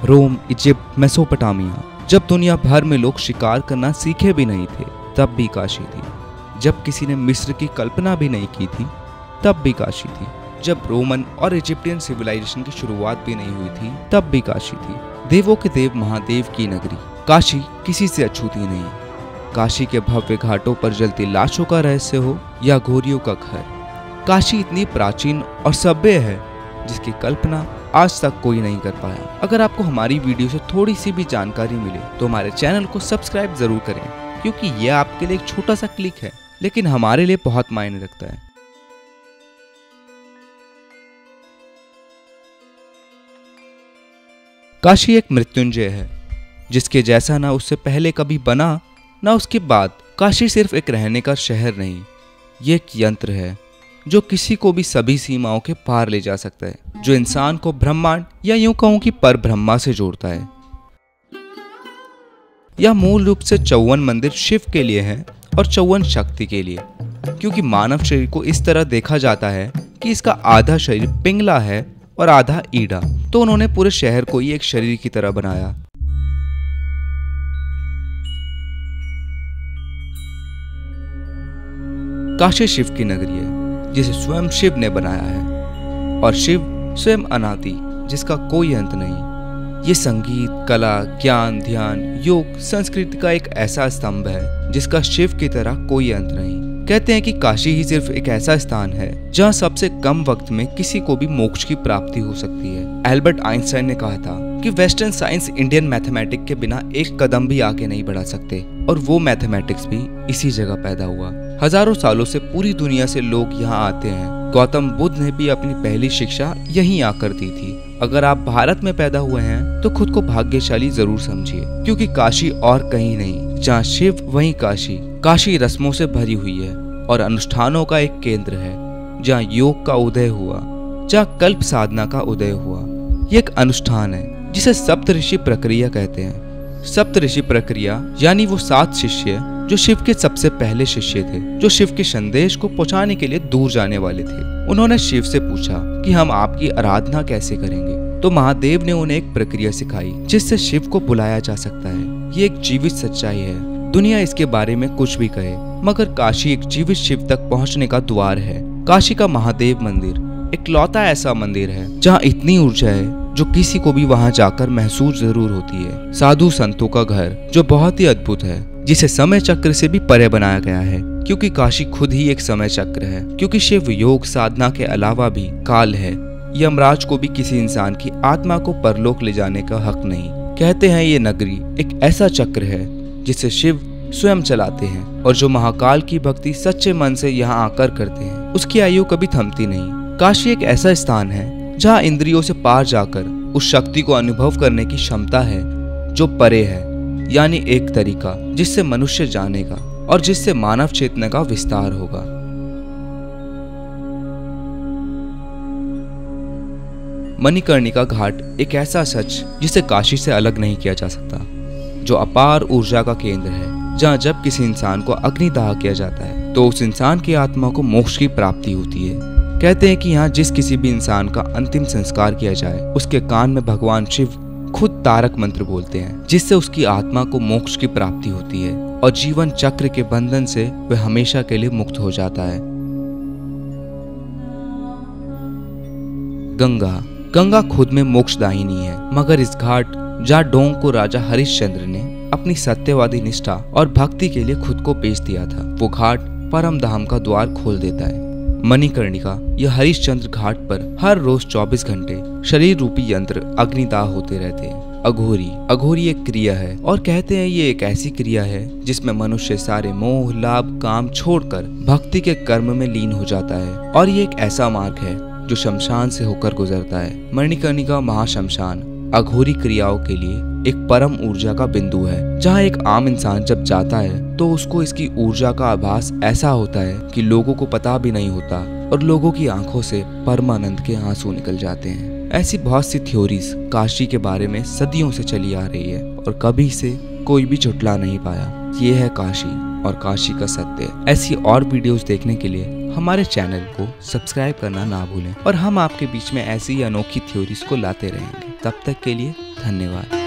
रोम, Egypt, Mesopotamia, जब दुनिया भर में लोग शिकार करना सीखे भी नहीं थे तब भी काशी थी। जब किसी ने मिस्र की कल्पना भी नहीं की थी तब भी काशी थी। जब रोमन और इजिप्टियन सिविलाइजेशन की शुरुआत भी नहीं हुई थी तब भी काशी थी। देवों के देव महादेव की नगरी काशी किसी से अछूती नहीं। काशी के भव्य घाटों पर जलती लाशों का रहस्य हो या घोरियों का घर, काशी इतनी प्राचीन और सभ्य है जिसकी कल्पना आज तक कोई नहीं कर पाया। अगर आपको हमारी वीडियो से थोड़ी सी भी जानकारी मिले तो हमारे चैनल को सब्सक्राइब जरूर करें, क्योंकि यह आपके लिए एक छोटा सा क्लिक है लेकिन हमारे लिए बहुत मायने रखता है। काशी एक मृत्युंजय है जिसके जैसा ना उससे पहले कभी बना ना उसके बाद। काशी सिर्फ एक रहने का शहर नहीं, ये एक यंत्र है जो किसी को भी सभी सीमाओं के पार ले जा सकता है, जो इंसान को ब्रह्मांड या यूं कहूं कि पर ब्रह्मा से जोड़ता है। यह मूल रूप से 54 मंदिर शिव के लिए है और 54 शक्ति के लिए, क्योंकि मानव शरीर को इस तरह देखा जाता है कि इसका आधा शरीर पिंगला है और आधा ईड़ा, तो उन्होंने पूरे शहर को ही एक शरीर की तरह बनाया। काशी शिव की नगरी है जिसे स्वयं शिव ने बनाया है, और शिव स्वयं अनादि जिसका कोई अंत नहीं। ये संगीत, कला, ज्ञान, ध्यान, योग, संस्कृति का एक ऐसा स्तंभ है जिसका शिव की तरह कोई अंत नहीं। कहते हैं कि काशी ही सिर्फ एक ऐसा स्थान है जहाँ सबसे कम वक्त में किसी को भी मोक्ष की प्राप्ति हो सकती है। एल्बर्ट आइंस्टाइन ने कहा था कि वेस्टर्न साइंस इंडियन मैथमेटिक्स के बिना एक कदम भी आगे नहीं बढ़ा सकते, और वो मैथमेटिक्स भी इसी जगह पैदा हुआ। हजारों सालों से पूरी दुनिया से लोग यहाँ आते हैं। गौतम बुद्ध ने भी अपनी पहली शिक्षा यहीं आकर दी थी। अगर आप भारत में पैदा हुए हैं तो खुद को भाग्यशाली जरूर समझिए, क्योंकि काशी और कहीं नहीं, जहाँ शिव वहीं काशी। काशी रस्मों से भरी हुई है और अनुष्ठानों का एक केंद्र है, जहाँ योग का उदय हुआ, जहाँ कल्प साधना का उदय हुआ। ये एक अनुष्ठान है जिसे सप्तऋषि प्रक्रिया कहते हैं। सप्तऋषि प्रक्रिया यानी वो 7 शिष्य जो शिव के सबसे पहले शिष्य थे, जो शिव के संदेश को पहुंचाने के लिए दूर जाने वाले थे। उन्होंने शिव से पूछा कि हम आपकी आराधना कैसे करेंगे, तो महादेव ने उन्हें एक प्रक्रिया सिखाई जिससे शिव को बुलाया जा सकता है। ये एक जीवित सच्चाई है। दुनिया इसके बारे में कुछ भी कहे, मगर काशी एक जीवित शिव तक पहुंचने का द्वार है। काशी का महादेव मंदिर इकलौता ऐसा मंदिर है जहाँ इतनी ऊर्जा है जो किसी को भी वहां जाकर महसूस जरूर होती है। साधु संतों का घर जो बहुत ही अद्भुत है, जिसे समय चक्र से भी परे बनाया गया है, क्योंकि काशी खुद ही एक समय चक्र है। क्योंकि शिव योग साधना के अलावा भी काल है। यमराज को भी किसी इंसान की आत्मा को परलोक ले जाने का हक नहीं। कहते हैं ये नगरी एक ऐसा चक्र है जिसे शिव स्वयं चलाते हैं, और जो महाकाल की भक्ति सच्चे मन से यहाँ आकर करते हैं उसकी आयु कभी थमती नहीं। काशी एक ऐसा स्थान है जहाँ इंद्रियों से पार जाकर उस शक्ति को अनुभव करने की क्षमता है जो परे है, यानी एक तरीका जिससे मनुष्य जानेगा और जिससे मानव चेतना का विस्तार होगा। मणिकर्णिका घाट एक ऐसा सच जिसे काशी से अलग नहीं किया जा सकता, जो अपार ऊर्जा का केंद्र है, जहाँ जब किसी इंसान को अग्निदाह किया जाता है तो उस इंसान की आत्मा को मोक्ष की प्राप्ति होती है। कहते हैं कि यहाँ जिस किसी भी इंसान का अंतिम संस्कार किया जाए उसके कान में भगवान शिव खुद तारक मंत्र बोलते हैं, जिससे उसकी आत्मा को मोक्ष की प्राप्ति होती है और जीवन चक्र के बंधन से वह हमेशा के लिए मुक्त हो जाता है। गंगा खुद में मोक्षदायिनी है, मगर इस घाट जहाँ डोंग को राजा हरिश्चंद्र ने अपनी सत्यवादी निष्ठा और भक्ति के लिए खुद को बेच दिया था, वो घाट परम धाम का द्वार खोल देता है। मणिकर्णिका यह हरिश्चंद्र घाट पर हर रोज 24 घंटे शरीर रूपी यंत्र अग्निदाह होते रहते हैं। अघोरी एक क्रिया है, और कहते हैं ये एक ऐसी क्रिया है जिसमें मनुष्य सारे मोह, लाभ, काम छोड़कर भक्ति के कर्म में लीन हो जाता है, और ये एक ऐसा मार्ग है जो शमशान से होकर गुजरता है। मणिकर्णिका महाशमशान अघोरी क्रियाओं के लिए एक परम ऊर्जा का बिंदु है, जहाँ एक आम इंसान जब जाता है तो उसको इसकी ऊर्जा का आभास ऐसा होता है कि लोगों को पता भी नहीं होता, और लोगों की आंखों से परमानंद के आंसू निकल जाते हैं। ऐसी बहुत सी थ्योरीज काशी के बारे में सदियों से चली आ रही है, और कभी से कोई भी झुठला नहीं पाया। ये है काशी और काशी का सत्य। ऐसी और वीडियोस देखने के लिए हमारे चैनल को सब्सक्राइब करना ना भूलें, और हम आपके बीच में ऐसी ही अनोखी थ्योरीज को लाते रहेंगे। तब तक के लिए धन्यवाद। धन्यवाद।